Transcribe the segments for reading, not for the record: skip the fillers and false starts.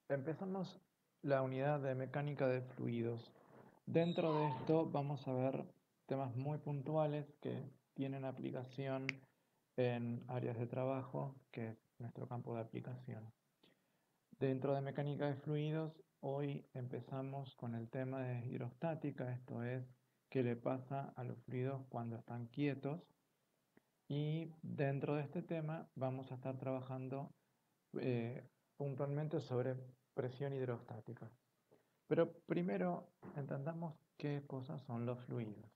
Empezamos la unidad de mecánica de fluidos. Dentro de esto vamos a ver temas muy puntuales que tienen aplicación en áreas de trabajo, que es nuestro campo de aplicación. Dentro de mecánica de fluidos, hoy empezamos con el tema de hidrostática, esto es, qué le pasa a los fluidos cuando están quietos. Y dentro de este tema vamos a estar trabajando eh, puntualmente sobre presión hidrostática. Pero primero entendamos qué cosas son los fluidos.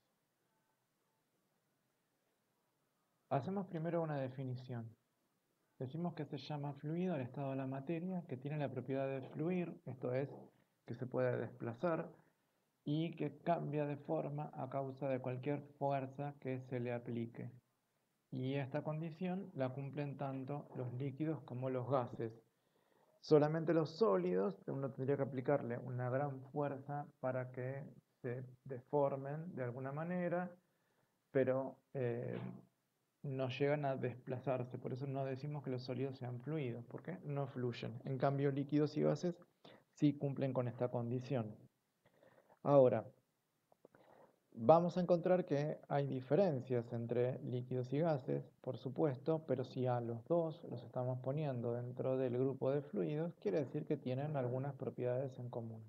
Hacemos primero una definición. Decimos que se llama fluido el estado de la materia que tiene la propiedad de fluir, esto es, que se puede desplazar y que cambia de forma a causa de cualquier fuerza que se le aplique. Y esta condición la cumplen tanto los líquidos como los gases. Solamente los sólidos, uno tendría que aplicarle una gran fuerza para que se deformen de alguna manera, pero no llegan a desplazarse. Por eso no decimos que los sólidos sean fluidos, porque no fluyen. En cambio, líquidos y gases sí cumplen con esta condición. Ahora, vamos a encontrar que hay diferencias entre líquidos y gases, por supuesto, pero si a los dos los estamos poniendo dentro del grupo de fluidos, quiere decir que tienen algunas propiedades en común.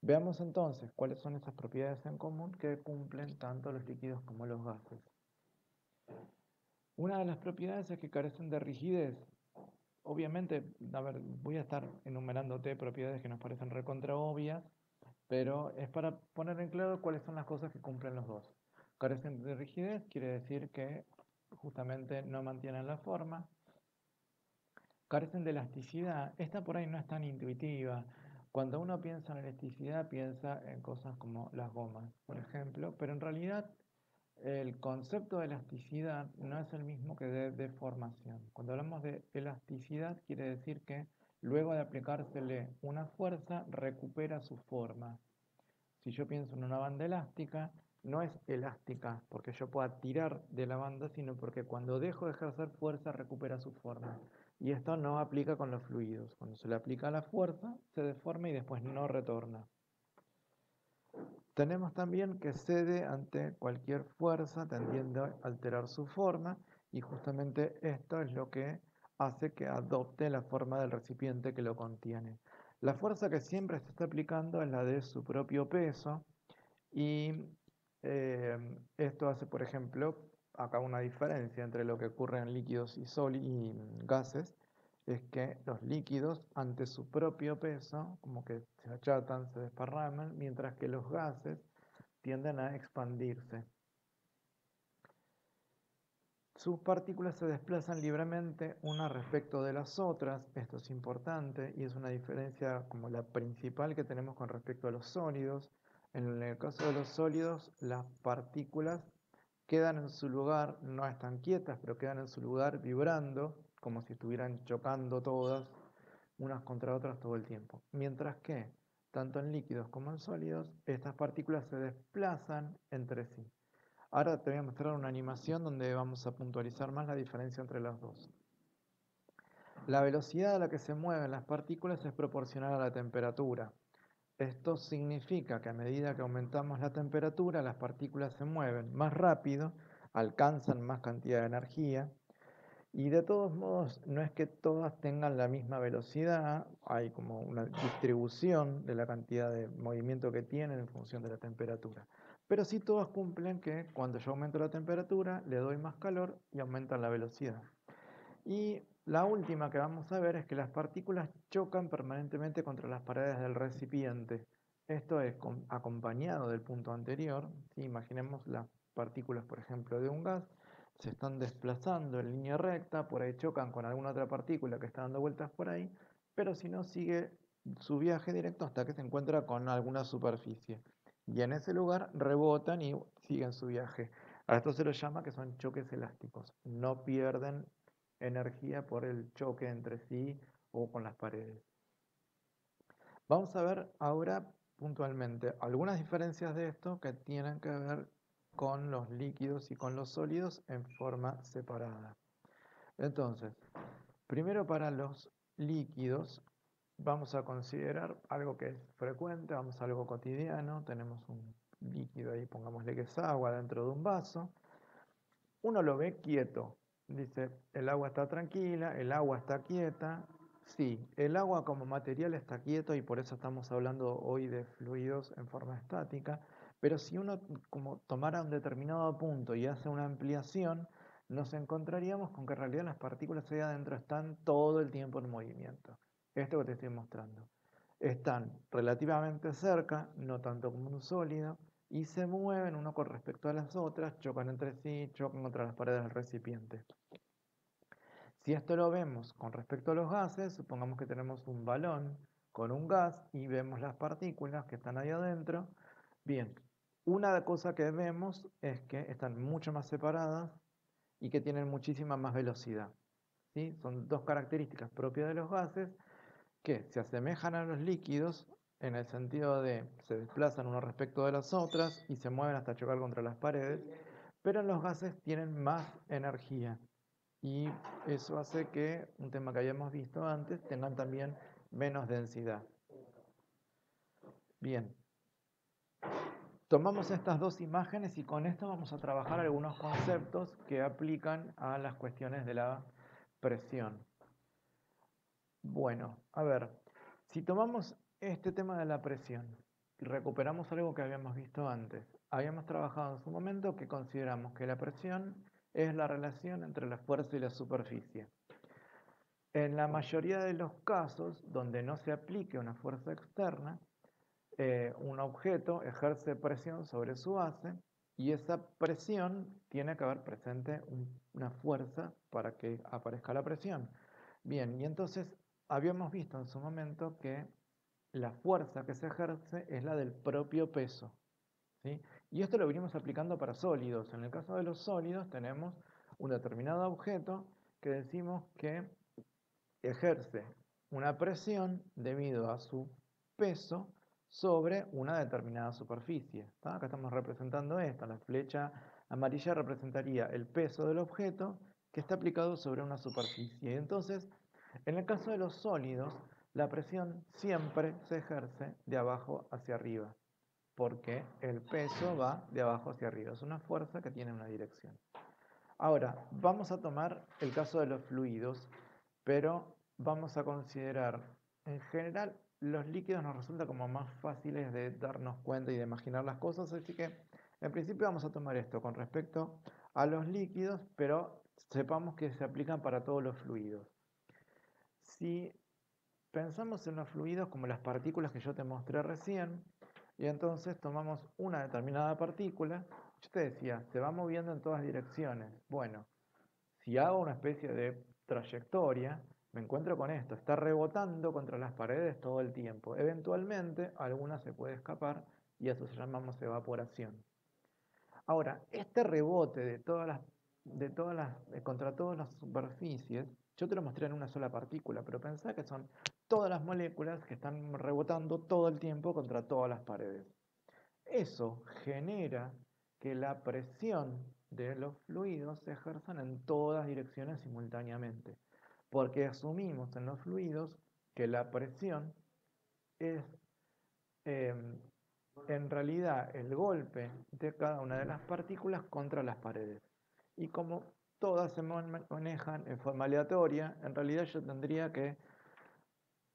Veamos entonces cuáles son esas propiedades en común que cumplen tanto los líquidos como los gases. Una de las propiedades es que carecen de rigidez. Obviamente, a ver, voy a estar enumerándote propiedades que nos parecen recontra obvias, pero es para poner en claro cuáles son las cosas que cumplen los dos. Carecen de rigidez quiere decir que justamente no mantienen la forma. Carecen de elasticidad. Esta por ahí no es tan intuitiva. Cuando uno piensa en elasticidad, piensa en cosas como las gomas, por ejemplo, pero en realidad el concepto de elasticidad no es el mismo que de deformación. Cuando hablamos de elasticidad, quiere decir que luego de aplicársele una fuerza, recupera su forma. Si yo pienso en una banda elástica, no es elástica porque yo pueda tirar de la banda, sino porque cuando dejo de ejercer fuerza recupera su forma. Y esto no aplica con los fluidos. Cuando se le aplica la fuerza, se deforma y después no retorna. Tenemos también que cede ante cualquier fuerza tendiendo a alterar su forma y justamente esto es lo que hace que adopte la forma del recipiente que lo contiene. La fuerza que siempre se está aplicando es la de su propio peso y esto hace, por ejemplo, acá una diferencia entre lo que ocurre en líquidos y gases, es que los líquidos, ante su propio peso, como que se achatan, se desparraman, mientras que los gases tienden a expandirse. Sus partículas se desplazan libremente unas respecto de las otras, esto es importante y es una diferencia como la principal que tenemos con respecto a los sólidos. En el caso de los sólidos, las partículas quedan en su lugar, no están quietas, pero quedan en su lugar vibrando, como si estuvieran chocando todas unas contra otras todo el tiempo. Mientras que, tanto en líquidos como en sólidos, estas partículas se desplazan entre sí. Ahora te voy a mostrar una animación donde vamos a puntualizar más la diferencia entre las dos. La velocidad a la que se mueven las partículas es proporcional a la temperatura. Esto significa que a medida que aumentamos la temperatura, las partículas se mueven más rápido, alcanzan más cantidad de energía y de todos modos no es que todas tengan la misma velocidad, hay como una distribución de la cantidad de movimiento que tienen en función de la temperatura. Pero sí todas cumplen que cuando yo aumento la temperatura le doy más calor y aumentan la velocidad. Y la última que vamos a ver es que las partículas chocan permanentemente contra las paredes del recipiente. Esto es acompañado del punto anterior. ¿Sí? Imaginemos las partículas, por ejemplo, de un gas, se están desplazando en línea recta, por ahí chocan con alguna otra partícula que está dando vueltas por ahí, pero si no sigue su viaje directo hasta que se encuentra con alguna superficie. Y en ese lugar rebotan y siguen su viaje. A esto se lo llama que son choques elásticos. No pierden energía por el choque entre sí o con las paredes. Vamos a ver ahora puntualmente algunas diferencias de esto que tienen que ver con los líquidos y con los sólidos en forma separada. Entonces, primero para los líquidos, vamos a considerar algo que es frecuente, vamos a algo cotidiano, tenemos un líquido ahí, pongámosle que es agua dentro de un vaso, uno lo ve quieto, dice, el agua está tranquila, el agua está quieta, sí, el agua como material está quieto y por eso estamos hablando hoy de fluidos en forma estática, pero si uno como tomara un determinado punto y hace una ampliación, nos encontraríamos con que en realidad las partículas ahí adentro están todo el tiempo en movimiento. Esto que te estoy mostrando. Están relativamente cerca, no tanto como un sólido, y se mueven uno con respecto a las otras, chocan entre sí, chocan contra las paredes del recipiente. Si esto lo vemos con respecto a los gases, supongamos que tenemos un balón con un gas y vemos las partículas que están ahí adentro. Bien, una cosa que vemos es que están mucho más separadas y que tienen muchísima más velocidad. ¿Sí? Son dos características propias de los gases que se asemejan a los líquidos en el sentido de se desplazan uno respecto de las otras y se mueven hasta chocar contra las paredes, pero los gases tienen más energía y eso hace que, un tema que habíamos visto antes, tengan también menos densidad. Bien, tomamos estas dos imágenes y con esto vamos a trabajar algunos conceptos que aplican a las cuestiones de la presión. Bueno, a ver, si tomamos este tema de la presión y recuperamos algo que habíamos visto antes, habíamos trabajado en su momento que consideramos que la presión es la relación entre la fuerza y la superficie. En la mayoría de los casos donde no se aplique una fuerza externa, un objeto ejerce presión sobre su base y esa presión tiene que haber presente una fuerza para que aparezca la presión. Bien, y entonces habíamos visto en su momento que la fuerza que se ejerce es la del propio peso, ¿sí? Y esto lo venimos aplicando para sólidos. En el caso de los sólidos tenemos un determinado objeto que decimos que ejerce una presión debido a su peso sobre una determinada superficie. ¿Tá? Acá estamos representando esto. La flecha amarilla representaría el peso del objeto que está aplicado sobre una superficie. Entonces, en el caso de los sólidos, la presión siempre se ejerce de abajo hacia arriba, porque el peso va de abajo hacia arriba. Es una fuerza que tiene una dirección. Ahora, vamos a tomar el caso de los fluidos, pero vamos a considerar, en general, los líquidos nos resulta como más fáciles de darnos cuenta y de imaginar las cosas, así que en principio vamos a tomar esto con respecto a los líquidos, pero sepamos que se aplican para todos los fluidos. Si pensamos en los fluidos como las partículas que yo te mostré recién, y entonces tomamos una determinada partícula, yo te decía, se va moviendo en todas direcciones. Bueno, si hago una especie de trayectoria, me encuentro con esto, está rebotando contra las paredes todo el tiempo. Eventualmente, alguna se puede escapar y eso se llamamos evaporación. Ahora, este rebote contra todas las superficies, yo te lo mostré en una sola partícula, pero pensá que son todas las moléculas que están rebotando todo el tiempo contra todas las paredes. Eso genera que la presión de los fluidos se ejerzan en todas direcciones simultáneamente, porque asumimos en los fluidos que la presión es en realidad el golpe de cada una de las partículas contra las paredes. Y como todas se manejan en forma aleatoria, en realidad yo tendría que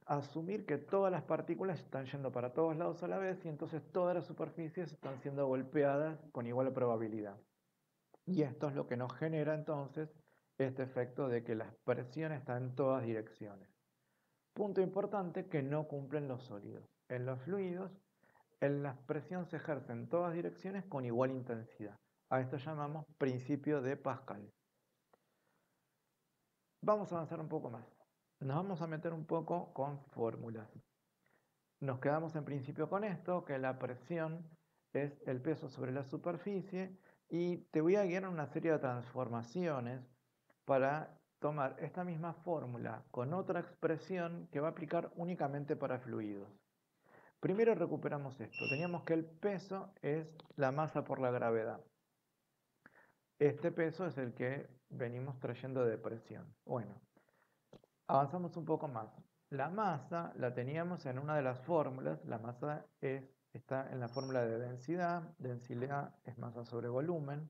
asumir que todas las partículas están yendo para todos lados a la vez y entonces todas las superficies están siendo golpeadas con igual probabilidad. Y esto es lo que nos genera entonces este efecto de que la presión está en todas direcciones. Punto importante que no cumplen los sólidos. En los fluidos, la presión se ejerce en todas direcciones con igual intensidad. A esto llamamos principio de Pascal. Vamos a avanzar un poco más. Nos vamos a meter un poco con fórmulas. Nos quedamos en principio con esto, que la presión es el peso sobre la superficie y te voy a guiar en una serie de transformaciones para tomar esta misma fórmula con otra expresión que va a aplicar únicamente para fluidos. Primero recuperamos esto. Teníamos que el peso es la masa por la gravedad. Este peso es el que venimos trayendo de presión. Bueno, Avanzamos un poco más. La masa la teníamos en una de las fórmulas. La masa está en la fórmula de densidad. Densidad es masa sobre volumen.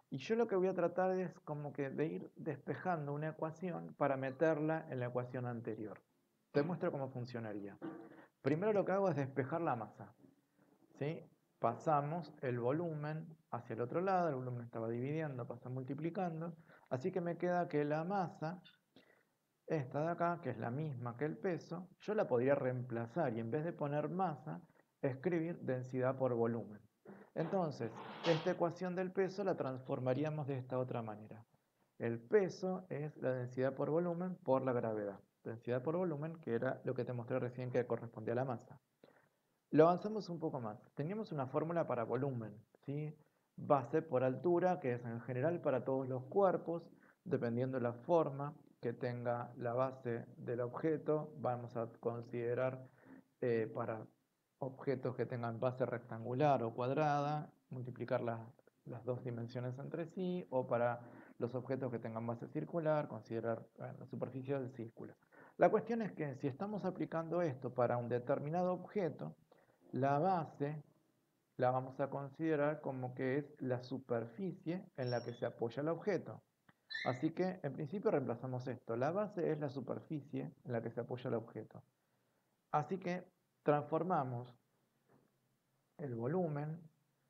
Y yo lo que voy a tratar es como que de ir despejando una ecuación para meterla en la ecuación anterior. Te muestro cómo funcionaría. Primero lo que hago es despejar la masa, ¿sí? Pasamos el volumen hacia el otro lado, el volumen estaba dividiendo, pasa multiplicando, así que me queda que la masa, esta de acá, que es la misma que el peso, yo la podría reemplazar y en vez de poner masa, escribir densidad por volumen. Entonces, esta ecuación del peso la transformaríamos de esta otra manera. El peso es la densidad por volumen por la gravedad. Densidad por volumen, que era lo que te mostré recién que correspondía a la masa. Lo avanzamos un poco más. Teníamos una fórmula para volumen, ¿sí? Base por altura, que es en general para todos los cuerpos, dependiendo de la forma que tenga la base del objeto. Vamos a considerar para objetos que tengan base rectangular o cuadrada, multiplicar las dos dimensiones entre sí, o para los objetos que tengan base circular, considerar la superficie del círculo. La cuestión es que si estamos aplicando esto para un determinado objeto, la base la vamos a considerar como que es la superficie en la que se apoya el objeto. Así que en principio reemplazamos esto. La base es la superficie en la que se apoya el objeto. Así que transformamos el volumen,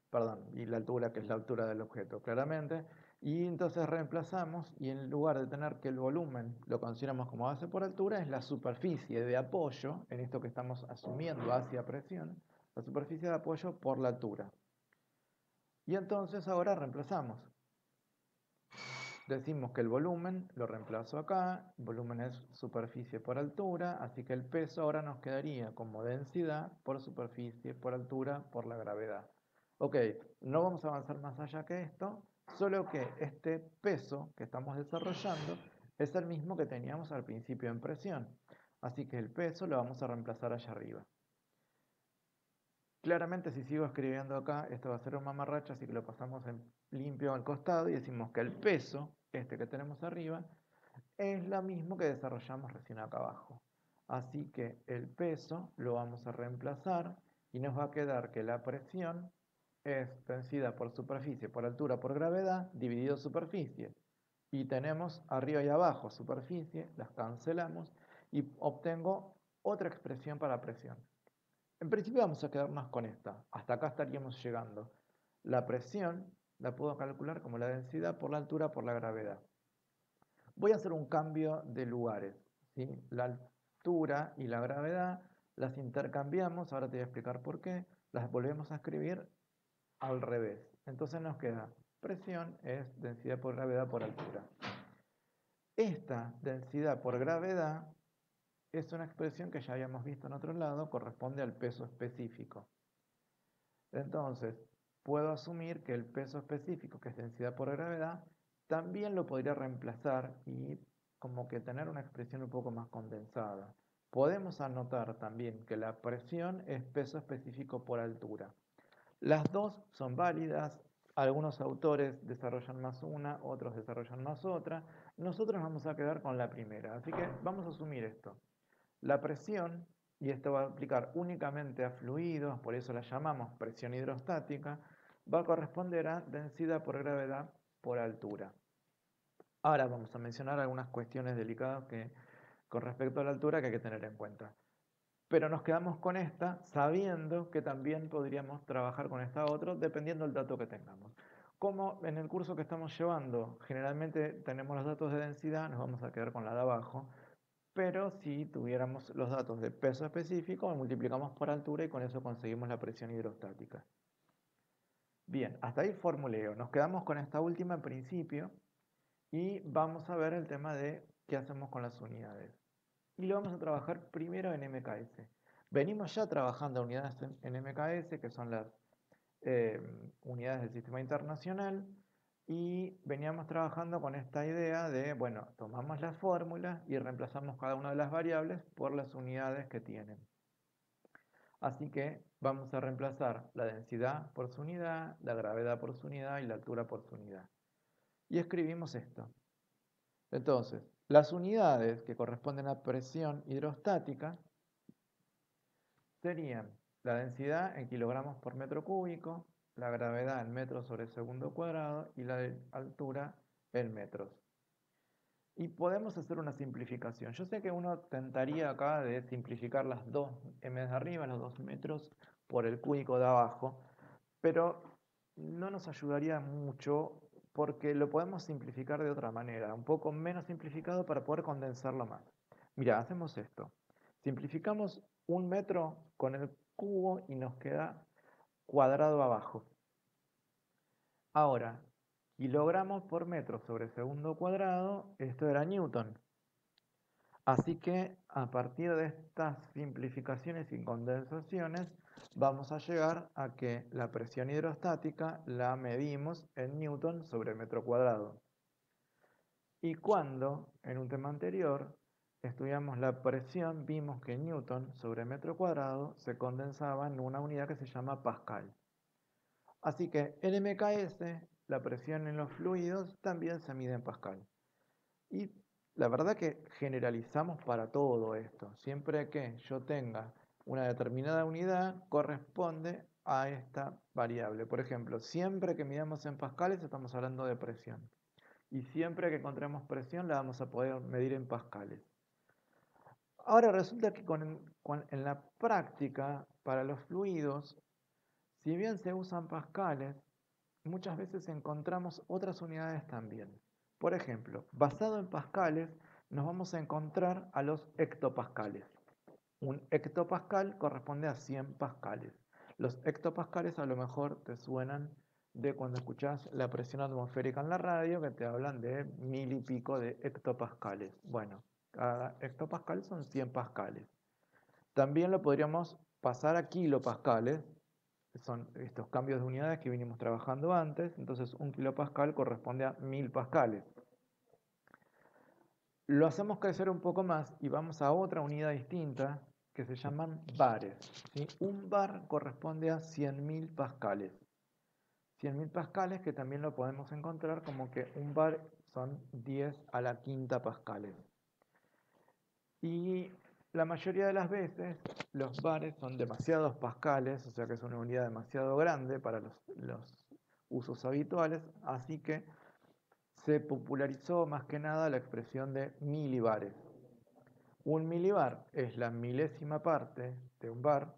perdón, y la altura, que es la altura del objeto, claramente, y entonces reemplazamos, y en lugar de tener que el volumen lo consideramos como base por altura, es la superficie de apoyo, en esto que estamos asumiendo hacia presión, la superficie de apoyo por la altura. Y entonces ahora reemplazamos. Decimos que el volumen lo reemplazo acá, el volumen es superficie por altura, así que el peso ahora nos quedaría como densidad por superficie, por altura, por la gravedad. Ok, no vamos a avanzar más allá que esto, solo que este peso que estamos desarrollando es el mismo que teníamos al principio en presión. Así que el peso lo vamos a reemplazar allá arriba. Claramente si sigo escribiendo acá, esto va a ser un mamarracho, así que lo pasamos en limpio al costado y decimos que el peso, este que tenemos arriba, es lo mismo que desarrollamos recién acá abajo. Así que el peso lo vamos a reemplazar y nos va a quedar que la presión es densidad por superficie, por altura, por gravedad, dividido superficie. Y tenemos arriba y abajo superficie, las cancelamos y obtengo otra expresión para presión. En principio vamos a quedarnos con esta. Hasta acá estaríamos llegando. La presión la puedo calcular como la densidad por la altura por la gravedad. Voy a hacer un cambio de lugares, ¿sí? La altura y la gravedad las intercambiamos, ahora te voy a explicar por qué. Las volvemos a escribir al revés. Entonces nos queda presión es densidad por gravedad por altura. Esta densidad por gravedad es una expresión que ya habíamos visto en otro lado, corresponde al peso específico. Entonces, puedo asumir que el peso específico, que es densidad por gravedad, también lo podría reemplazar y como que tener una expresión un poco más condensada. Podemos anotar también que la presión es peso específico por altura. Las dos son válidas, algunos autores desarrollan más una, otros desarrollan más otra. Nosotros vamos a quedar con la primera, así que vamos a asumir esto. La presión, y esto va a aplicar únicamente a fluidos, por eso la llamamos presión hidrostática, va a corresponder a densidad por gravedad por altura. Ahora vamos a mencionar algunas cuestiones delicadas con respecto a la altura que hay que tener en cuenta. Pero nos quedamos con esta sabiendo que también podríamos trabajar con esta otra dependiendo del dato que tengamos. Como en el curso que estamos llevando generalmente tenemos los datos de densidad, nos vamos a quedar con la de abajo. Pero si tuviéramos los datos de peso específico, multiplicamos por altura y con eso conseguimos la presión hidrostática. Bien, hasta ahí formuleo. Nos quedamos con esta última en principio y vamos a ver el tema de qué hacemos con las unidades. Y lo vamos a trabajar primero en MKS. Venimos ya trabajando unidades en MKS, que son las unidades del sistema internacional, y veníamos trabajando con esta idea de, bueno, tomamos las fórmulas y reemplazamos cada una de las variables por las unidades que tienen. Así que vamos a reemplazar la densidad por su unidad, la gravedad por su unidad y la altura por su unidad. Y escribimos esto. Entonces, Las unidades que corresponden a presión hidrostática serían la densidad en kilogramos por metro cúbico, la gravedad en metros sobre segundo cuadrado y la de altura en metros. Y podemos hacer una simplificación. Yo sé que uno tentaría acá de simplificar las 2 m de arriba, los 2 metros por el cúbico de abajo, pero no nos ayudaría mucho porque lo podemos simplificar de otra manera, un poco menos simplificado para poder condensarlo más. Mira, hacemos esto. Simplificamos 1 metro con el cubo y nos queda cuadrado abajo. Ahora, kilogramos por metro sobre segundo cuadrado, esto era newton. Así que a partir de estas simplificaciones y condensaciones vamos a llegar a que la presión hidrostática la medimos en newton sobre metro cuadrado. Y cuando en un tema anterior estudiamos la presión, vimos que newton sobre metro cuadrado se condensaba en una unidad que se llama pascal. Así que en MKS la presión en los fluidos también se mide en pascal. Y la verdad que generalizamos para todo esto. Siempre que yo tenga una determinada unidad, corresponde a esta variable. Por ejemplo, siempre que midamos en pascales estamos hablando de presión. Y siempre que encontremos presión la vamos a poder medir en pascales. Ahora resulta que en la práctica, para los fluidos, si bien se usan pascales, muchas veces encontramos otras unidades también. Por ejemplo, basado en pascales, nos vamos a encontrar a los hectopascales. Un hectopascal corresponde a 100 pascales. Los hectopascales a lo mejor te suenan de cuando escuchás la presión atmosférica en la radio, que te hablan de 1000 y pico de hectopascales. Bueno, cada hectopascal son 100 pascales. También lo podríamos pasar a kilopascales, son estos cambios de unidades que vinimos trabajando antes. Entonces un kilopascal corresponde a 1000 pascales. Lo hacemos crecer un poco más y vamos a otra unidad distinta que se llaman bares, ¿sí? Un bar corresponde a 100.000 pascales. 100.000 pascales que también lo podemos encontrar como que un bar son 10 a la quinta pascales. Y la mayoría de las veces los bares son demasiados pascales, o sea que es una unidad demasiado grande para los usos habituales, así que se popularizó más que nada la expresión de milibares. Un milibar es la milésima parte de un bar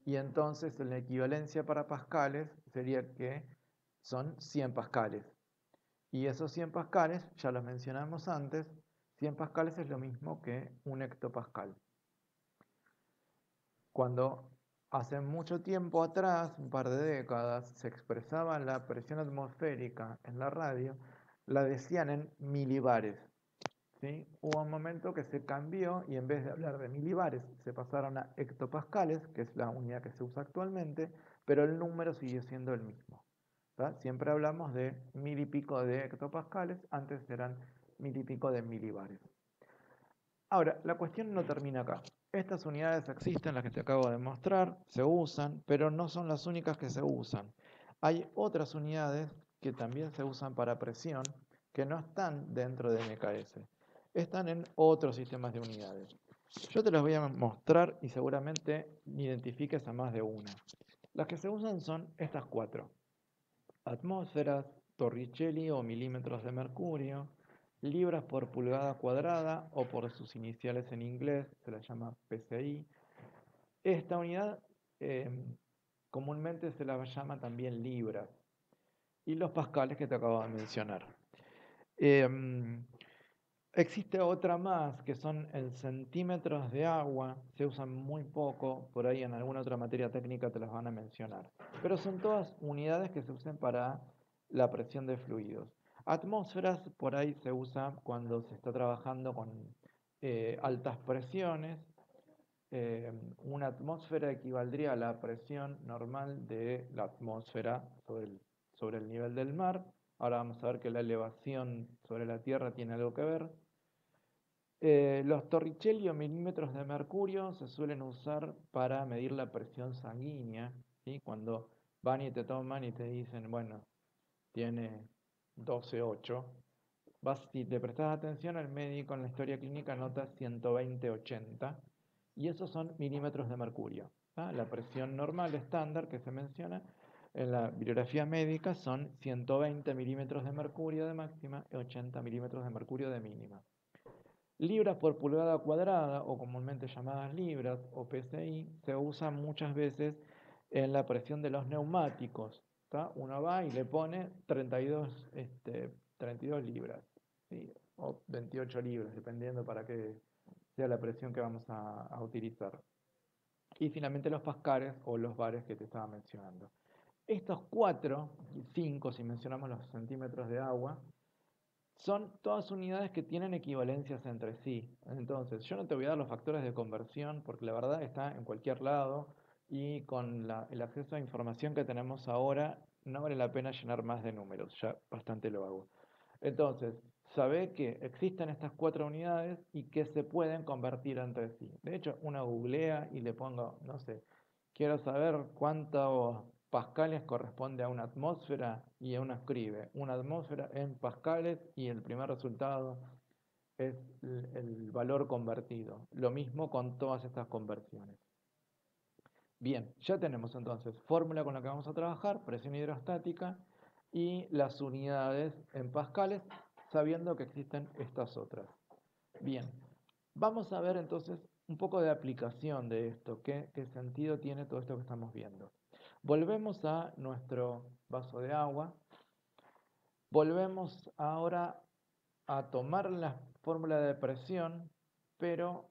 y entonces la equivalencia para pascales sería que son 100 pascales. Y esos 100 pascales, ya los mencionamos antes, 100 pascales es lo mismo que un hectopascal. Cuando hace mucho tiempo atrás, un par de décadas, se expresaba la presión atmosférica en la radio, la decían en milibares. ¿Sí? Hubo un momento que se cambió y en vez de hablar de milibares se pasaron a hectopascales, que es la unidad que se usa actualmente, pero el número siguió siendo el mismo. ¿Tá? Siempre hablamos de 1000 y pico de hectopascales, antes eran 1000 y pico de milibares. Ahora, la cuestión no termina acá. Estas unidades existen, las que te acabo de mostrar, se usan, pero no son las únicas que se usan. Hay otras unidades que también se usan para presión, que no están dentro de MKS. Están en otros sistemas de unidades. Yo te las voy a mostrar y seguramente identifiques a más de una. Las que se usan son estas 4. Atmósferas, Torricelli o milímetros de mercurio, libras por pulgada cuadrada o por sus iniciales en inglés, se la llama PSI. Esta unidad comúnmente se la llama también libras. Y los pascales que te acabo de mencionar. Existe otra más que son en centímetros de agua, se usan muy poco, por ahí en alguna otra materia técnica te las van a mencionar. Pero son todas unidades que se usan para la presión de fluidos. Atmósferas por ahí se usa cuando se está trabajando con altas presiones. Una atmósfera equivaldría a la presión normal de la atmósfera sobre el nivel del mar. Ahora vamos a ver que la elevación sobre la Tierra tiene algo que ver. Los torricelli o milímetros de mercurio se suelen usar para medir la presión sanguínea, ¿sí? Cuando van y te toman y te dicen, bueno, tiene 12,8, si te prestas atención, el médico en la historia clínica nota 120/80 y esos son milímetros de mercurio. ¿Tá? La presión normal estándar que se menciona en la bibliografía médica son 120 milímetros de mercurio de máxima y 80 milímetros de mercurio de mínima. Libras por pulgada cuadrada, o comúnmente llamadas libras o PSI, se usa muchas veces en la presión de los neumáticos. ¿Tá? Uno va y le pone 32 libras, ¿sí? O 28 libras, dependiendo para qué sea la presión que vamos a utilizar. Y finalmente los pascales o los bares que te estaba mencionando. Estos 4, 5 si mencionamos los centímetros de agua, son todas unidades que tienen equivalencias entre sí. Entonces, yo no te voy a dar los factores de conversión porque la verdad está en cualquier lado y con el acceso a información que tenemos ahora no vale la pena llenar más de números, ya bastante lo hago. Entonces, sabe que existen estas 4 unidades y que se pueden convertir entre sí. De hecho, una googlea y le pongo, no sé, quiero saber cuántos pascales corresponde a una atmósfera y uno escribe una atmósfera en pascales y el primer resultado es el valor convertido. Lo mismo con todas estas conversiones. Bien, ya tenemos entonces fórmula con la que vamos a trabajar, presión hidrostática y las unidades en pascales, sabiendo que existen estas otras. Bien, vamos a ver entonces un poco de aplicación de esto, qué sentido tiene todo esto que estamos viendo. Volvemos a nuestro vaso de agua, volvemos ahora a tomar la fórmula de presión, pero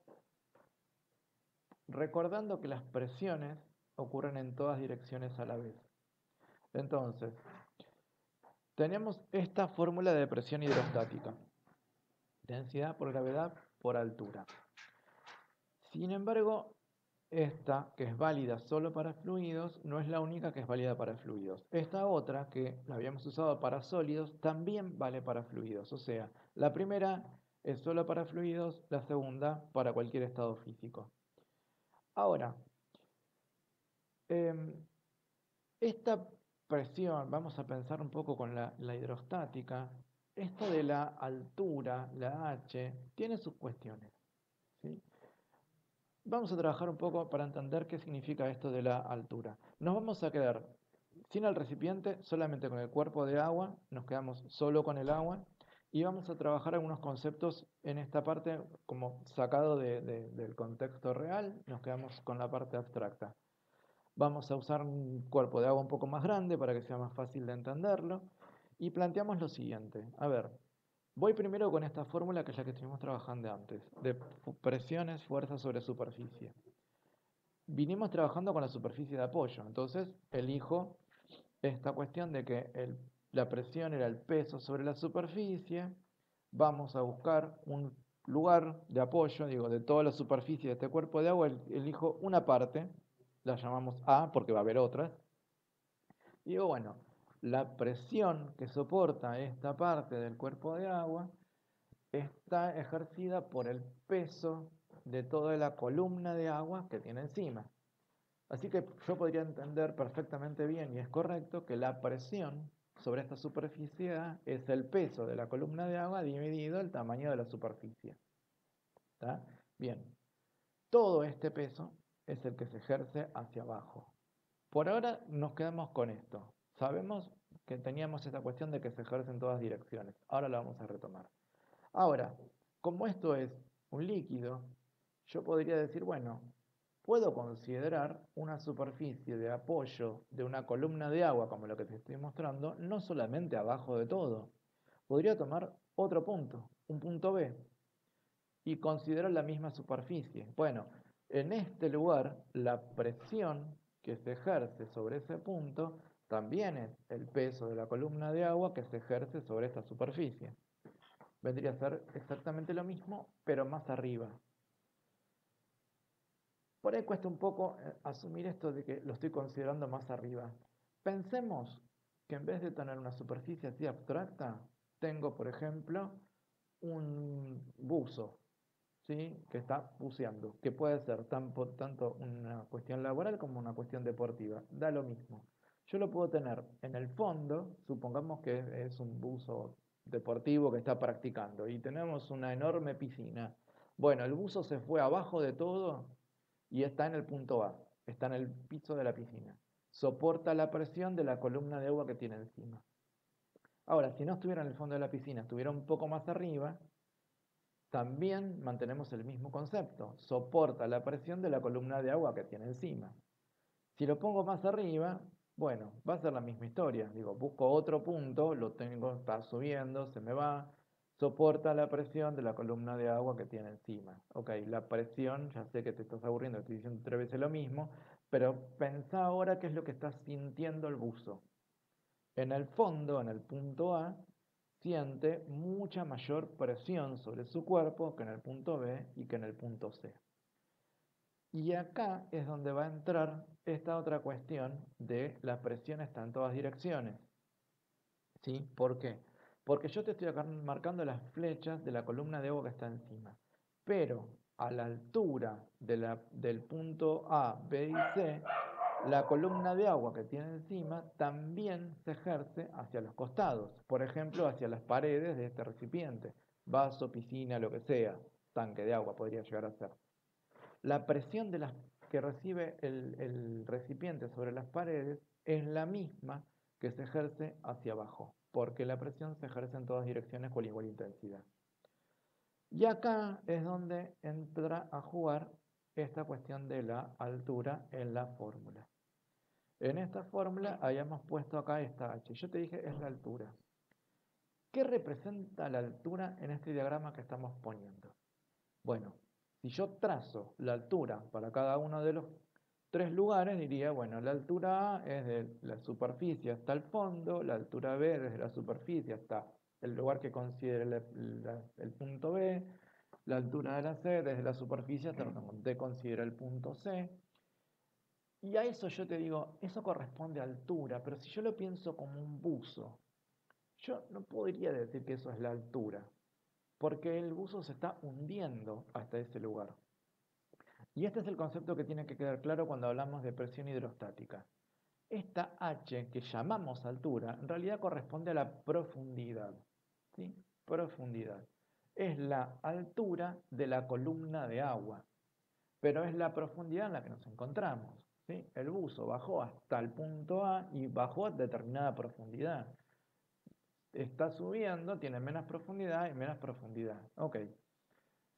recordando que las presiones ocurren en todas direcciones a la vez. Entonces, tenemos esta fórmula de presión hidrostática. Densidad por gravedad por altura. Sin embargo, esta, que es válida solo para fluidos, no es la única que es válida para fluidos. Esta otra, que la habíamos usado para sólidos, también vale para fluidos. O sea, la primera es solo para fluidos, la segunda para cualquier estado físico. Ahora, esta presión, vamos a pensar un poco con la hidrostática, esto de la altura, la H, tiene sus cuestiones, ¿sí? Vamos a trabajar un poco para entender qué significa esto de la altura. Nos vamos a quedar sin el recipiente, solamente con el cuerpo de agua, nos quedamos solo con el agua y vamos a trabajar algunos conceptos en esta parte como sacado del contexto real, nos quedamos con la parte abstracta. Vamos a usar un cuerpo de agua un poco más grande para que sea más fácil de entenderlo y planteamos lo siguiente. A ver, voy primero con esta fórmula que es la que estuvimos trabajando antes, de presiones, fuerzas sobre superficie. Vinimos trabajando con la superficie de apoyo, entonces elijo esta cuestión de que la presión era el peso sobre la superficie. Vamos a buscar un lugar de apoyo, digo, de toda la superficie de este cuerpo de agua, elijo una parte, la llamamos A porque va a haber otras. Y digo, bueno, la presión que soporta esta parte del cuerpo de agua está ejercida por el peso de toda la columna de agua que tiene encima. Así que yo podría entender perfectamente bien, y es correcto, que la presión sobre esta superficie A es el peso de la columna de agua dividido el tamaño de la superficie. ¿Está? Bien, todo este peso es el que se ejerce hacia abajo. Por ahora nos quedamos con esto. Sabemos que teníamos esta cuestión de que se ejerce en todas direcciones. Ahora la vamos a retomar. Ahora, como esto es un líquido, yo podría decir, bueno, puedo considerar una superficie de apoyo de una columna de agua, como lo que te estoy mostrando, no solamente abajo de todo. Podría tomar otro punto, un punto B, y considerar la misma superficie. Bueno, en este lugar, la presión que se ejerce sobre ese punto también es el peso de la columna de agua que se ejerce sobre esta superficie. Vendría a ser exactamente lo mismo, pero más arriba. Por ahí cuesta un poco asumir esto de que lo estoy considerando más arriba. Pensemos que en vez de tener una superficie así abstracta, tengo, por ejemplo, un buzo, ¿sí? Que está buceando, que puede ser tanto una cuestión laboral como una cuestión deportiva. Da lo mismo. Yo lo puedo tener en el fondo, supongamos que es un buzo deportivo que está practicando y tenemos una enorme piscina. Bueno, el buzo se fue abajo de todo y está en el punto A, está en el piso de la piscina. Soporta la presión de la columna de agua que tiene encima. Ahora, si no estuviera en el fondo de la piscina, estuviera un poco más arriba, también mantenemos el mismo concepto. Soporta la presión de la columna de agua que tiene encima. Si lo pongo más arriba, bueno, va a ser la misma historia. Digo, busco otro punto, lo tengo, está subiendo, se me va, soporta la presión de la columna de agua que tiene encima. Ok, la presión, ya sé que te estás aburriendo, estoy diciendo 3 veces lo mismo, pero pensá ahora qué es lo que está sintiendo el buzo. En el fondo, en el punto A, siente mucha mayor presión sobre su cuerpo que en el punto B y que en el punto C. Y acá es donde va a entrar esta otra cuestión de la presión está en todas direcciones. ¿Sí? ¿Por qué? Porque yo te estoy acá marcando las flechas de la columna de agua que está encima. Pero a la altura del punto A, B y C, la columna de agua que tiene encima también se ejerce hacia los costados. Por ejemplo, hacia las paredes de este recipiente. Vaso, piscina, lo que sea. Tanque de agua podría llegar a ser. La presión que recibe el recipiente sobre las paredes es la misma que se ejerce hacia abajo, porque la presión se ejerce en todas direcciones con igual intensidad. Y acá es donde entra a jugar esta cuestión de la altura en la fórmula. En esta fórmula habíamos puesto acá esta h. Yo te dije es la altura. ¿Qué representa la altura en este diagrama que estamos poniendo? Bueno, si yo trazo la altura para cada uno de los 3 lugares, diría, bueno, la altura A es de la superficie hasta el fondo, la altura B desde la superficie hasta el lugar que considere el punto B, la altura de la C desde la superficie hasta donde considera el punto C. Y a eso yo te digo, eso corresponde a altura, pero si yo lo pienso como un buzo, yo no podría decir que eso es la altura, porque el buzo se está hundiendo hasta ese lugar. Y este es el concepto que tiene que quedar claro cuando hablamos de presión hidrostática. Esta h que llamamos altura en realidad corresponde a la profundidad. ¿Sí? Profundidad. Es la altura de la columna de agua, pero es la profundidad en la que nos encontramos. ¿Sí? El buzo bajó hasta el punto A y bajó a determinada profundidad. Está subiendo, tiene menos profundidad y menos profundidad. Ok.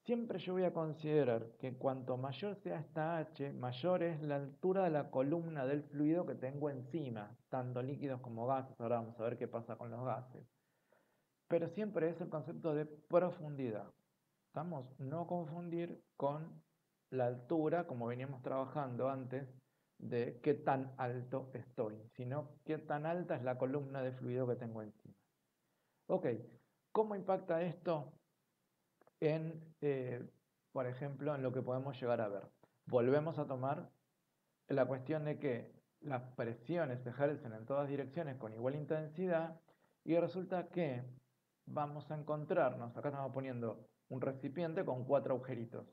Siempre yo voy a considerar que cuanto mayor sea esta h, mayor es la altura de la columna del fluido que tengo encima, tanto líquidos como gases. Ahora vamos a ver qué pasa con los gases. Pero siempre es el concepto de profundidad. ¿Estamos? No confundir con la altura, como veníamos trabajando antes, de qué tan alto estoy, sino qué tan alta es la columna de fluido que tengo encima. Ok, ¿cómo impacta esto por ejemplo, en lo que podemos llegar a ver? Volvemos a tomar la cuestión de que las presiones se ejercen en todas direcciones con igual intensidad y resulta que vamos a encontrarnos, acá estamos poniendo un recipiente con 4 agujeritos.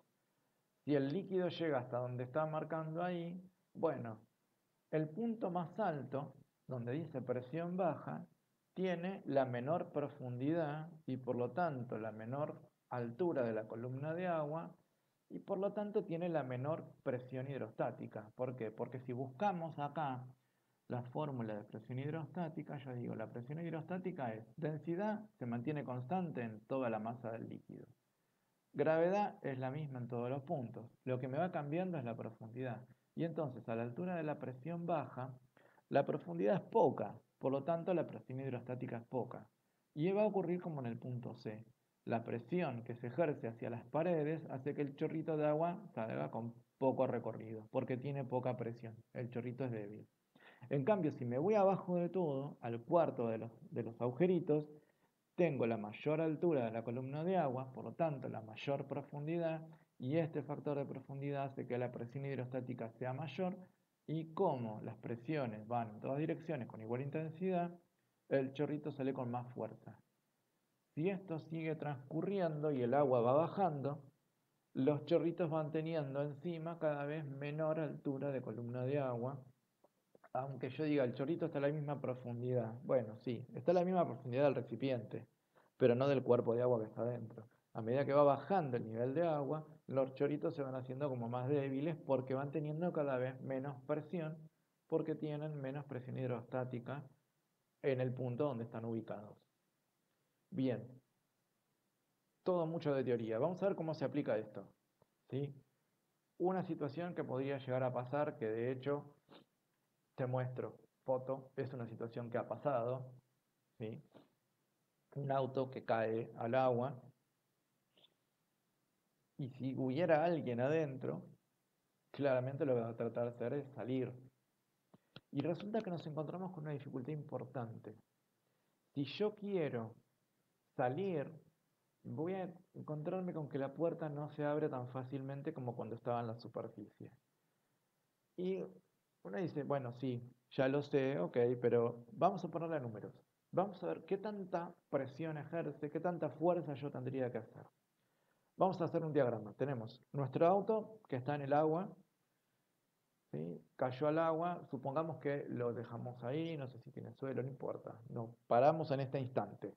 Si el líquido llega hasta donde está marcando ahí, bueno, el punto más alto, donde dice presión baja, tiene la menor profundidad y por lo tanto la menor altura de la columna de agua y por lo tanto tiene la menor presión hidrostática. ¿Por qué? Porque si buscamos acá la fórmula de presión hidrostática, yo digo, la presión hidrostática es densidad, se mantiene constante en toda la masa del líquido. Gravedad es la misma en todos los puntos. Lo que me va cambiando es la profundidad. Y entonces, a la altura de la presión baja, la profundidad es poca, por lo tanto la presión hidrostática es poca. Y va a ocurrir como en el punto C. La presión que se ejerce hacia las paredes hace que el chorrito de agua salga con poco recorrido, porque tiene poca presión. El chorrito es débil. En cambio, si me voy abajo de todo, al cuarto de los agujeritos, tengo la mayor altura de la columna de agua, por lo tanto la mayor profundidad, y este factor de profundidad hace que la presión hidrostática sea mayor, y como las presiones van en todas direcciones con igual intensidad, el chorrito sale con más fuerza. Si esto sigue transcurriendo y el agua va bajando, los chorritos van teniendo encima cada vez menor altura de columna de agua, aunque yo diga el chorrito está a la misma profundidad. Bueno, sí, está a la misma profundidad del recipiente, pero no del cuerpo de agua que está dentro. A medida que va bajando el nivel de agua, los chorritos se van haciendo como más débiles porque van teniendo cada vez menos presión, porque tienen menos presión hidrostática en el punto donde están ubicados. Bien, todo mucho de teoría. Vamos a ver cómo se aplica esto. ¿Sí? Una situación que podría llegar a pasar, que de hecho te muestro foto, es una situación que ha pasado. ¿Sí? Un auto que cae al agua y si hubiera alguien adentro, claramente lo que va a tratar de hacer es salir. Y resulta que nos encontramos con una dificultad importante. Si yo quiero salir, voy a encontrarme con que la puerta no se abre tan fácilmente como cuando estaba en la superficie. Y uno dice, bueno, sí, ya lo sé, ok, pero vamos a ponerle números. Vamos a ver qué tanta presión ejerce, qué tanta fuerza yo tendría que hacer. Vamos a hacer un diagrama. Tenemos nuestro auto que está en el agua, ¿sí? Cayó al agua, supongamos que lo dejamos ahí, no sé si tiene suelo, no importa. Nos paramos en este instante.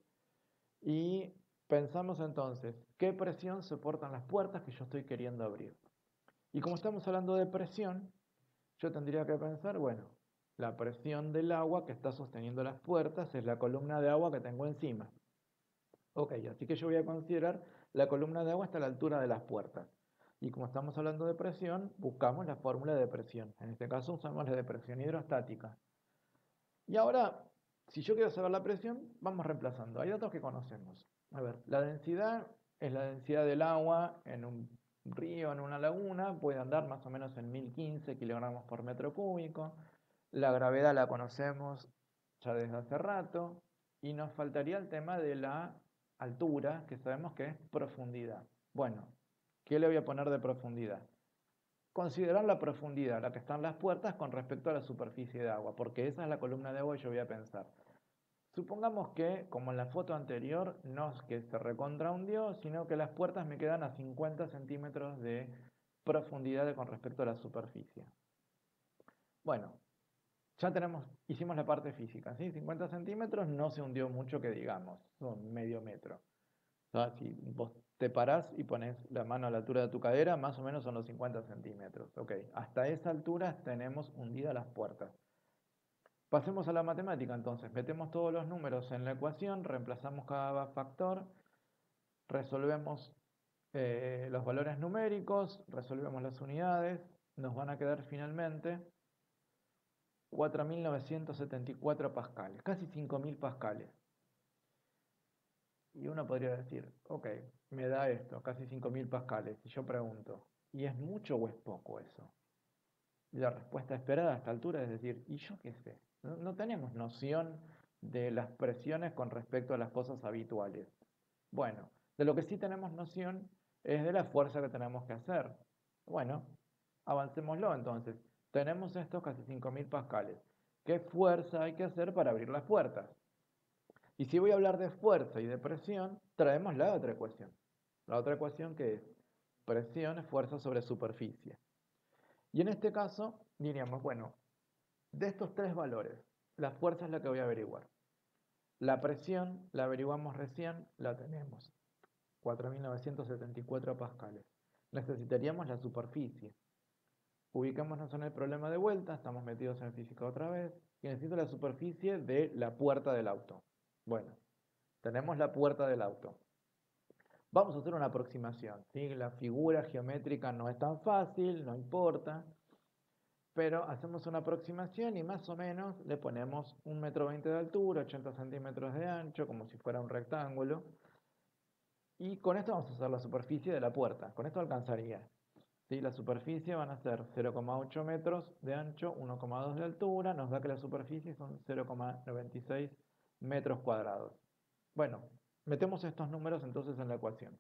Y pensamos entonces, ¿qué presión soportan las puertas que yo estoy queriendo abrir? Y como estamos hablando de presión, yo tendría que pensar, bueno, la presión del agua que está sosteniendo las puertas es la columna de agua que tengo encima. Ok, así que yo voy a considerar la columna de agua hasta la altura de las puertas. Y como estamos hablando de presión, buscamos la fórmula de presión. En este caso usamos la de presión hidrostática. Y ahora, si yo quiero saber la presión, vamos reemplazando. Hay datos que conocemos. A ver, la densidad es la densidad del agua en un río, en una laguna, puede andar más o menos en 1015 kilogramos por metro cúbico. La gravedad la conocemos ya desde hace rato. Y nos faltaría el tema de la altura, que sabemos que es profundidad. Bueno, ¿qué le voy a poner de profundidad? Considerar la profundidad, la que están las puertas con respecto a la superficie de agua, porque esa es la columna de agua y yo voy a pensar. Supongamos que, como en la foto anterior, no es que se recontra hundió, sino que las puertas me quedan a 50 centímetros de profundidad con respecto a la superficie. Bueno, ya hicimos la parte física, ¿sí? 50 centímetros no se hundió mucho que digamos, son medio metro. O sea, si vos te parás y pones la mano a la altura de tu cadera, más o menos son los 50 centímetros. Ok, hasta esa altura tenemos hundidas las puertas. Pasemos a la matemática entonces. Metemos todos los números en la ecuación, reemplazamos cada factor, resolvemos los valores numéricos, resolvemos las unidades, nos van a quedar finalmente 4.974 pascales, casi 5.000 pascales. Y uno podría decir, ok, me da esto, casi 5.000 pascales. Y yo pregunto, ¿y es mucho o es poco eso? Y la respuesta esperada a esta altura es decir, ¿y yo qué sé? No tenemos noción de las presiones con respecto a las cosas habituales. Bueno, de lo que sí tenemos noción es de la fuerza que tenemos que hacer. Bueno, avancémoslo entonces. Tenemos estos casi 5.000 pascales. ¿Qué fuerza hay que hacer para abrir las puertas? Y si voy a hablar de fuerza y de presión, traemos la otra ecuación. La otra ecuación que es presión es fuerza sobre superficie. Y en este caso diríamos, bueno, de estos tres valores, la fuerza es la que voy a averiguar. La presión la averiguamos recién, la tenemos. 4.974 pascales. Necesitaríamos la superficie. Ubicémonos en el problema de vuelta, estamos metidos en física otra vez, y necesito la superficie de la puerta del auto. Bueno, tenemos la puerta del auto. Vamos a hacer una aproximación, ¿sí? La figura geométrica no es tan fácil, no importa, pero hacemos una aproximación y más o menos le ponemos 1,20 m de altura, 80 centímetros de ancho, como si fuera un rectángulo, y con esto vamos a hacer la superficie de la puerta, con esto alcanzaría. ¿Sí? La superficie van a ser 0,8 metros de ancho, 1,2 de altura, nos da que la superficie son 0,96 metros cuadrados. Bueno, metemos estos números entonces en la ecuación.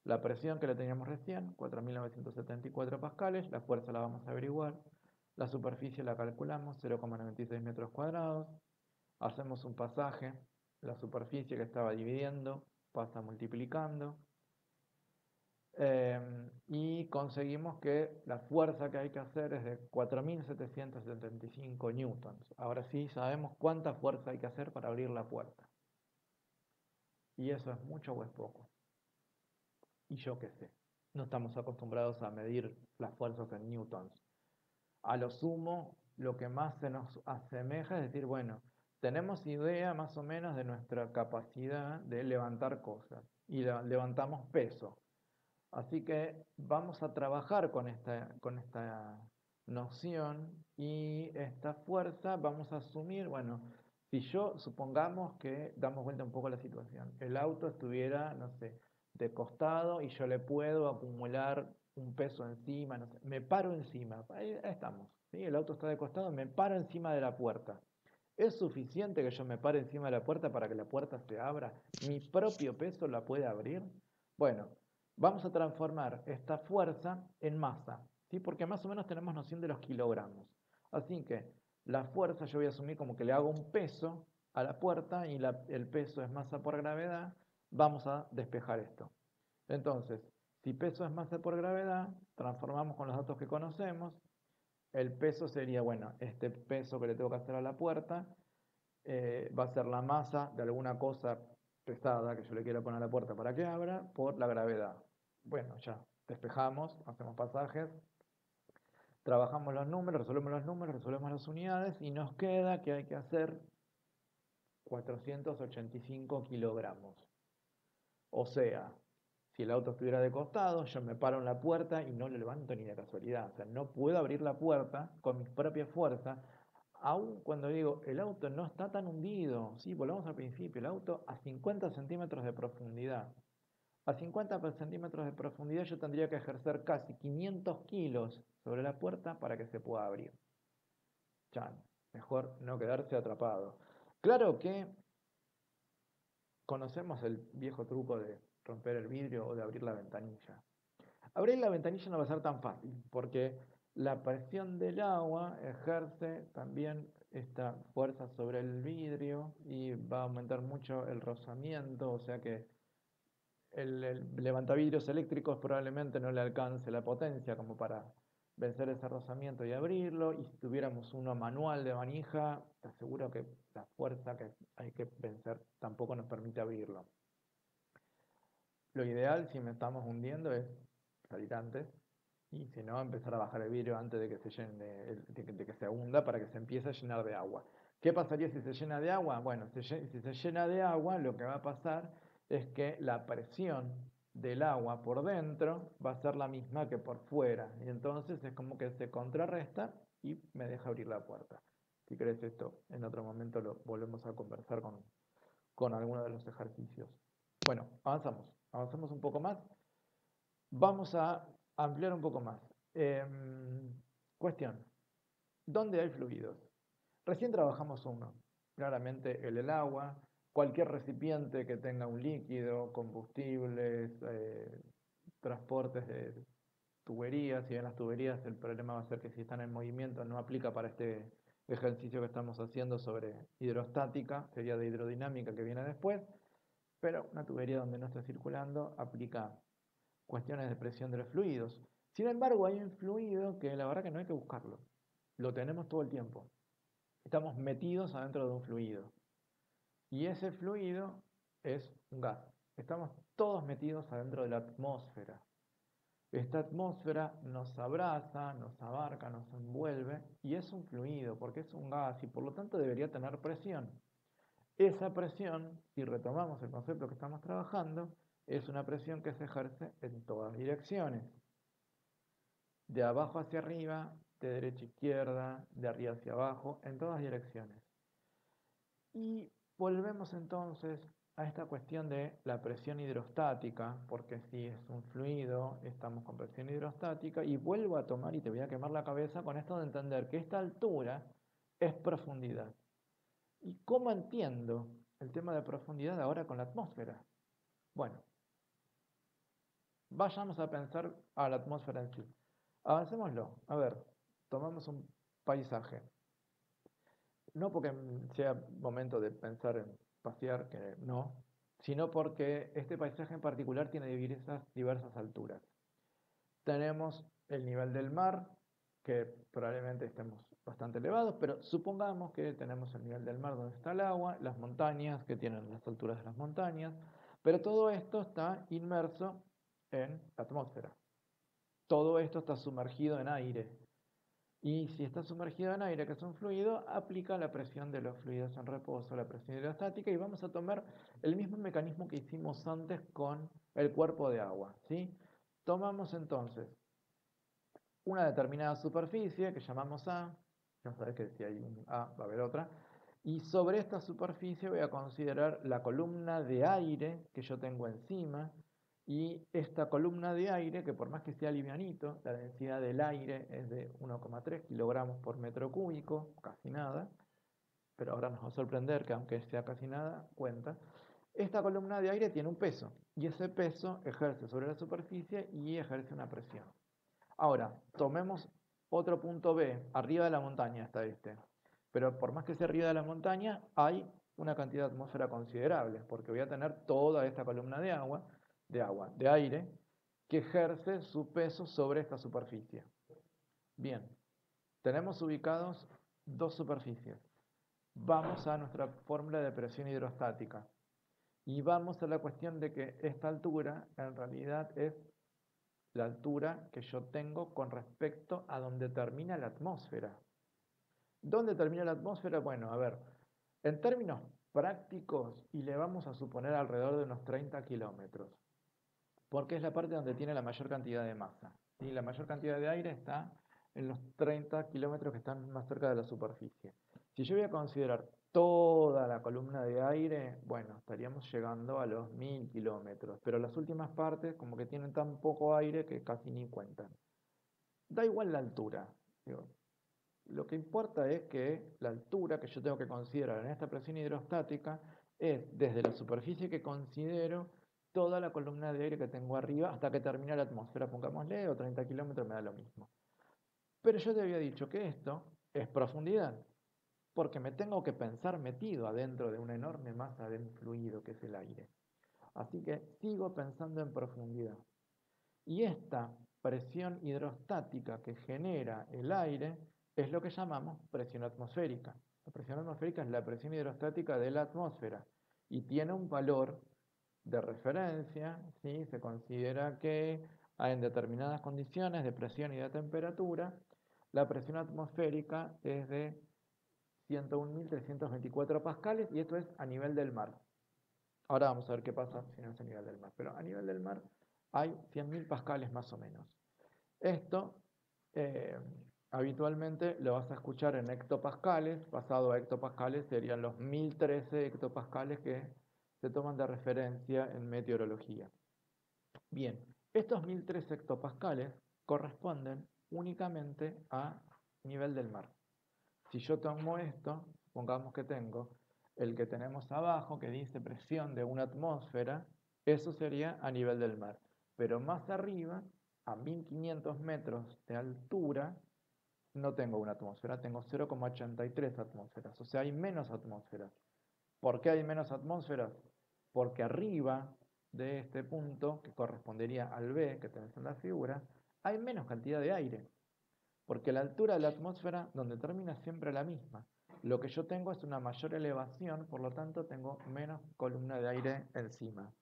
La presión que le teníamos recién, 4.974 pascales, la fuerza la vamos a averiguar, la superficie la calculamos, 0,96 metros cuadrados, hacemos un pasaje, la superficie que estaba dividiendo pasa multiplicando, y conseguimos que la fuerza que hay que hacer es de 4.775 newtons. Ahora sí sabemos cuánta fuerza hay que hacer para abrir la puerta. Y eso es mucho o es poco. Y yo qué sé. No estamos acostumbrados a medir las fuerzas en newtons. A lo sumo, lo que más se nos asemeja es decir, bueno, tenemos idea más o menos de nuestra capacidad de levantar cosas y levantamos peso. Así que vamos a trabajar con esta noción y esta fuerza vamos a asumir, bueno, si yo supongamos que damos vuelta un poco a la situación, el auto estuviera, no sé, de costado y yo le puedo acumular un peso encima, no sé, me paro encima, ahí estamos, ¿sí? El auto está de costado, me paro encima de la puerta. ¿Es suficiente que yo me pare encima de la puerta para que la puerta se abra? ¿Mi propio peso la puede abrir? Bueno, vamos a transformar esta fuerza en masa, ¿sí? Porque más o menos tenemos noción de los kilogramos. Así que la fuerza yo voy a asumir como que le hago un peso a la puerta y el peso es masa por gravedad. Vamos a despejar esto. Entonces, si peso es masa por gravedad, transformamos con los datos que conocemos. El peso sería, bueno, este peso que le tengo que hacer a la puerta va a ser la masa de alguna cosa pesada que yo le quiera poner a la puerta para que abra por la gravedad. Bueno, ya despejamos, hacemos pasajes, trabajamos los números, resolvemos las unidades y nos queda que hay que hacer 485 kilogramos. O sea, si el auto estuviera de costado, yo me paro en la puerta y no lo levanto ni de casualidad. O sea, no puedo abrir la puerta con mis propias fuerzas, aun cuando digo, el auto no está tan hundido. Sí, volvamos al principio, el auto a 50 centímetros de profundidad. A 50 centímetros de profundidad yo tendría que ejercer casi 500 kilos sobre la puerta para que se pueda abrir. Chan, mejor no quedarse atrapado. Claro que conocemos el viejo truco de romper el vidrio o de abrir la ventanilla. Abrir la ventanilla no va a ser tan fácil, porque la presión del agua ejerce también esta fuerza sobre el vidrio y va a aumentar mucho el rozamiento, o sea que el levantavidrios eléctricos probablemente no le alcance la potencia como para vencer ese rozamiento y abrirlo, y si tuviéramos uno manual de manija, te aseguro que la fuerza que hay que vencer tampoco nos permite abrirlo. Lo ideal, si me estamos hundiendo, es salir antes y si no, empezar a bajar el vidrio antes de que se llene, de que se hunda para que se empiece a llenar de agua. ¿Qué pasaría si se llena de agua? Bueno, si se llena de agua, lo que va a pasar es que la presión del agua por dentro va a ser la misma que por fuera. Y entonces es como que se contrarresta y me deja abrir la puerta. Si querés esto, en otro momento lo volvemos a conversar con alguno de los ejercicios. Bueno, avanzamos un poco más. Vamos a ampliar un poco más. Cuestión, ¿dónde hay fluidos? Recién trabajamos uno, claramente el agua, cualquier recipiente que tenga un líquido, combustibles, transportes de tuberías. Si bien las tuberías, el problema va a ser que si están en movimiento no aplica para este ejercicio que estamos haciendo sobre hidrostática, sería de hidrodinámica que viene después, pero una tubería donde no está circulando aplica cuestiones de presión de los fluidos. Sin embargo, hay un fluido que la verdad que no hay que buscarlo. Lo tenemos todo el tiempo. Estamos metidos adentro de un fluido. Y ese fluido es un gas. Estamos todos metidos adentro de la atmósfera. Esta atmósfera nos abraza, nos abarca, nos envuelve y es un fluido porque es un gas y por lo tanto debería tener presión. Esa presión, si retomamos el concepto que estamos trabajando, es una presión que se ejerce en todas direcciones. De abajo hacia arriba, de derecha a izquierda, de arriba hacia abajo, en todas direcciones. Y volvemos entonces a esta cuestión de la presión hidrostática, porque si es un fluido, estamos con presión hidrostática, y vuelvo a tomar y te voy a quemar la cabeza con esto de entender que esta altura es profundidad. ¿Y cómo entiendo el tema de profundidad ahora con la atmósfera? Bueno, vayamos a pensar a la atmósfera en sí. Avancémoslo. A ver, tomamos un paisaje. No porque sea momento de pensar en pasear, que no, sino porque este paisaje en particular tiene diversas alturas. Tenemos el nivel del mar, que probablemente estemos bastante elevados, pero supongamos que tenemos el nivel del mar donde está el agua, las montañas, que tienen las alturas de las montañas. Pero todo esto está inmerso en la atmósfera. Todo esto está sumergido en aire. Y si está sumergido en aire, que es un fluido, aplica la presión de los fluidos en reposo, la presión hidrostática, y vamos a tomar el mismo mecanismo que hicimos antes con el cuerpo de agua, ¿sí? Tomamos entonces una determinada superficie que llamamos A, ya sabes que si hay un A va a haber otra, y sobre esta superficie voy a considerar la columna de aire que yo tengo encima, y esta columna de aire, que por más que sea livianito, la densidad del aire es de 1,3 kilogramos por metro cúbico, casi nada, pero ahora nos va a sorprender que aunque sea casi nada, cuenta. Esta columna de aire tiene un peso, y ese peso ejerce sobre la superficie y ejerce una presión. Ahora, tomemos otro punto B, arriba de la montaña está este. Pero por más que sea arriba de la montaña, hay una cantidad de atmósfera considerable, porque voy a tener toda esta columna de aire, que ejerce su peso sobre esta superficie. Bien, tenemos ubicados dos superficies. Vamos a nuestra fórmula de presión hidrostática y vamos a la cuestión de que esta altura en realidad es la altura que yo tengo con respecto a donde termina la atmósfera. ¿Dónde termina la atmósfera? Bueno, a ver, en términos prácticos, y le vamos a suponer alrededor de unos 30 kilómetros, porque es la parte donde tiene la mayor cantidad de masa. ¿Sí? La mayor cantidad de aire está en los 30 kilómetros que están más cerca de la superficie. Si yo voy a considerar toda la columna de aire, bueno, estaríamos llegando a los 1000 kilómetros, pero las últimas partes como que tienen tan poco aire que casi ni cuentan. Da igual la altura. Digo, lo que importa es que la altura que yo tengo que considerar en esta presión hidrostática es desde la superficie que considero toda la columna de aire que tengo arriba hasta que termina la atmósfera, pongámosle, o 30 kilómetros me da lo mismo. Pero yo te había dicho que esto es profundidad, porque me tengo que pensar metido adentro de una enorme masa de un fluido que es el aire. Así que sigo pensando en profundidad. Y esta presión hidrostática que genera el aire es lo que llamamos presión atmosférica. La presión atmosférica es la presión hidrostática de la atmósfera y tiene un valor de referencia, ¿sí? Se considera que en determinadas condiciones de presión y de temperatura, la presión atmosférica es de 101.324 pascales y esto es a nivel del mar. Ahora vamos a ver qué pasa si no es a nivel del mar, pero a nivel del mar hay 100.000 pascales más o menos. Esto eh, habitualmente lo vas a escuchar en hectopascales, pasado a hectopascales serían los 1013 hectopascales que se toman de referencia en meteorología. Bien, estos 1013 hectopascales corresponden únicamente a nivel del mar. Si yo tomo esto, pongamos que tengo el que tenemos abajo, que dice presión de una atmósfera, eso sería a nivel del mar. Pero más arriba, a 1500 metros de altura, no tengo una atmósfera, tengo 0,83 atmósferas, o sea, hay menos atmósferas. ¿Por qué hay menos atmósferas? Porque arriba de este punto, que correspondería al B que tenés en la figura, hay menos cantidad de aire. Porque la altura de la atmósfera, donde termina, es siempre la misma. Lo que yo tengo es una mayor elevación, por lo tanto tengo menos columna de aire encima.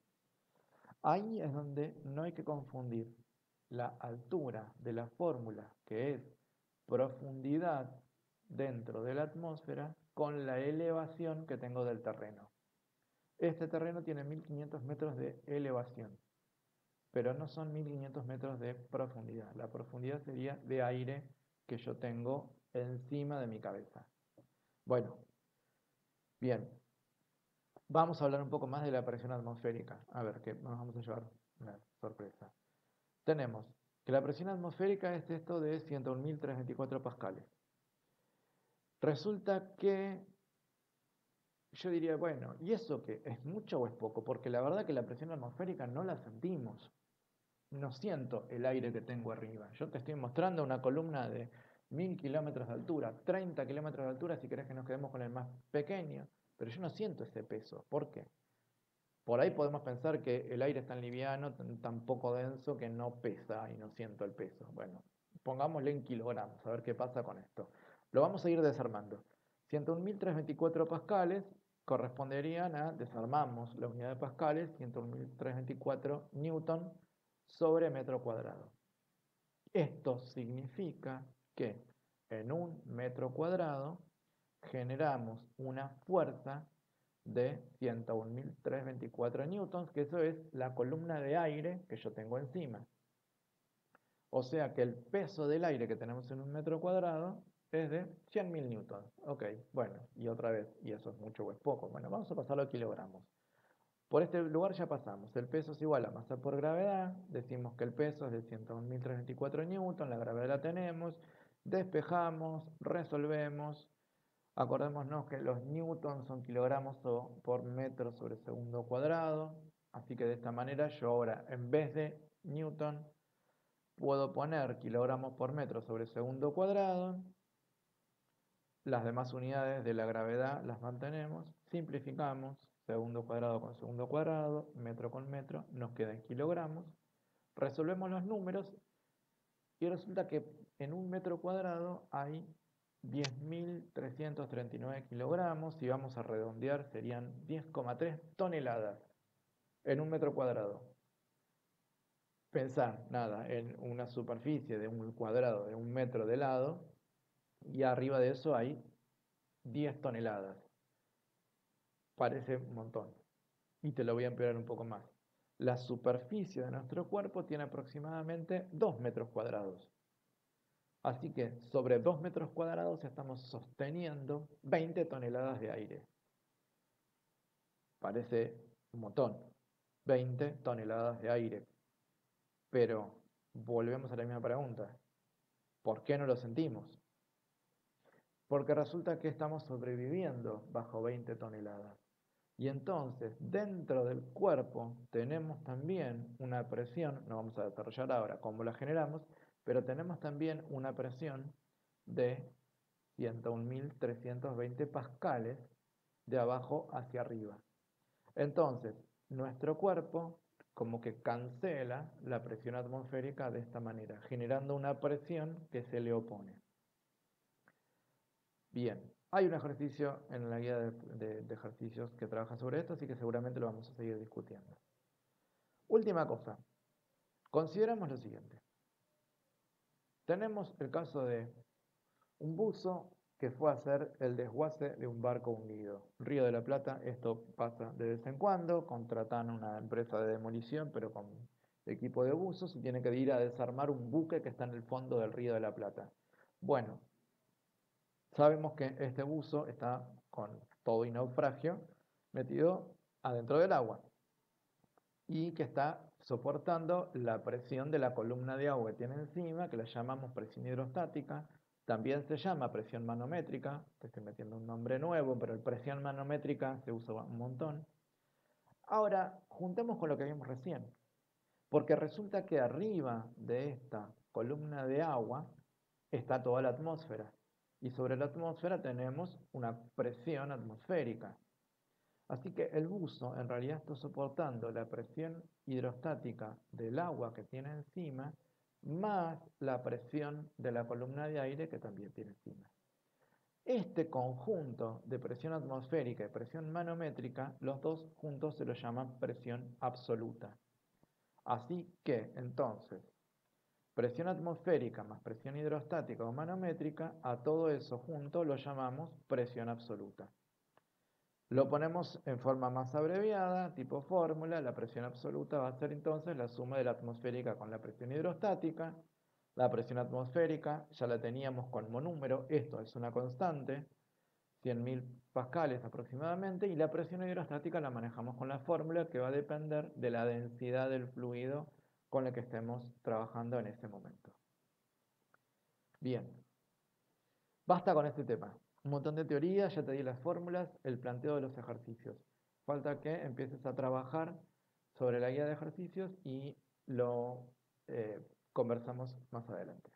Ahí es donde no hay que confundir la altura de la fórmula, que es profundidad dentro de la atmósfera, con la elevación que tengo del terreno. Este terreno tiene 1500 metros de elevación, pero no son 1500 metros de profundidad. La profundidad sería de aire que yo tengo encima de mi cabeza. Bueno, bien, vamos a hablar un poco más de la presión atmosférica. A ver, que nos vamos a llevar una sorpresa. Tenemos que la presión atmosférica es esto de 101.324 pascales. Resulta que yo diría, bueno, ¿y eso qué? ¿Es mucho o es poco? Porque la verdad que la presión atmosférica no la sentimos. No siento el aire que tengo arriba. Yo te estoy mostrando una columna de 1000 kilómetros de altura, 30 kilómetros de altura si querés que nos quedemos con el más pequeño, pero yo no siento ese peso. ¿Por qué? Por ahí podemos pensar que el aire es tan liviano, tan poco denso que no pesa y no siento el peso. Bueno, pongámosle en kilogramos, a ver qué pasa con esto. Lo vamos a ir desarmando. 101.324 pascales corresponderían a, desarmamos la unidad de pascales, 101.324 newton sobre metro cuadrado. Esto significa que en un metro cuadrado generamos una fuerza de 101.324 newtons, que eso es la columna de aire que yo tengo encima. O sea que el peso del aire que tenemos en un metro cuadrado es de 100.000 newtons. Ok, bueno, y otra vez, ¿y eso es mucho o es poco? Bueno, vamos a pasarlo a kilogramos. Por este lugar ya pasamos. El peso es igual a masa por gravedad. Decimos que el peso es de 101.324 newton, la gravedad la tenemos. Despejamos, resolvemos. Acordémonos que los newtons son kilogramos por metro sobre segundo cuadrado. Así que de esta manera yo ahora, en vez de newton, puedo poner kilogramos por metro sobre segundo cuadrado. Las demás unidades de la gravedad las mantenemos. Simplificamos. Segundo cuadrado con segundo cuadrado, metro con metro, nos queda en kilogramos. Resolvemos los números y resulta que en un metro cuadrado hay 10.339 kilogramos. Si vamos a redondear serían 10,3 toneladas en un metro cuadrado. Pensar, nada, en una superficie de un cuadrado de un metro de lado y arriba de eso hay 10 toneladas. Parece un montón. Y te lo voy a empeorar un poco más. La superficie de nuestro cuerpo tiene aproximadamente 2 metros cuadrados. Así que sobre 2 metros cuadrados estamos sosteniendo 20 toneladas de aire. Parece un montón. 20 toneladas de aire. Pero volvemos a la misma pregunta. ¿Por qué no lo sentimos? Porque resulta que estamos sobreviviendo bajo 20 toneladas. Y entonces, dentro del cuerpo tenemos también una presión, no vamos a desarrollar ahora cómo la generamos, pero tenemos también una presión de 101.320 pascales de abajo hacia arriba. Entonces, nuestro cuerpo como que cancela la presión atmosférica de esta manera, generando una presión que se le opone. Bien, hay un ejercicio en la guía de ejercicios que trabaja sobre esto, así que seguramente lo vamos a seguir discutiendo. Última cosa, consideramos lo siguiente. Tenemos el caso de un buzo que fue a hacer el desguace de un barco hundido. Río de la Plata, esto pasa de vez en cuando, contratan una empresa de demolición, pero con equipo de buzos, y tiene que ir a desarmar un buque que está en el fondo del Río de la Plata. Bueno, sabemos que este buzo está con todo y naufragio metido adentro del agua y que está soportando la presión de la columna de agua que tiene encima, que la llamamos presión hidrostática. También se llama presión manométrica, te estoy metiendo un nombre nuevo, pero el presión manométrica se usa un montón. Ahora, juntemos con lo que vimos recién, porque resulta que arriba de esta columna de agua está toda la atmósfera, y sobre la atmósfera tenemos una presión atmosférica. Así que el buzo en realidad está soportando la presión hidrostática del agua que tiene encima, más la presión de la columna de aire que también tiene encima. Este conjunto de presión atmosférica y presión manométrica, los dos juntos se lo llaman presión absoluta. Así que, entonces, presión atmosférica más presión hidrostática o manométrica, a todo eso junto lo llamamos presión absoluta. Lo ponemos en forma más abreviada, tipo fórmula. La presión absoluta va a ser entonces la suma de la atmosférica con la presión hidrostática. La presión atmosférica ya la teníamos con monúmero, esto es una constante, 100.000 pascales aproximadamente, y la presión hidrostática la manejamos con la fórmula que va a depender de la densidad del fluido con el que estemos trabajando en ese momento. Bien, basta con este tema. Un montón de teoría, ya te di las fórmulas, el planteo de los ejercicios. Falta que empieces a trabajar sobre la guía de ejercicios y lo conversamos más adelante.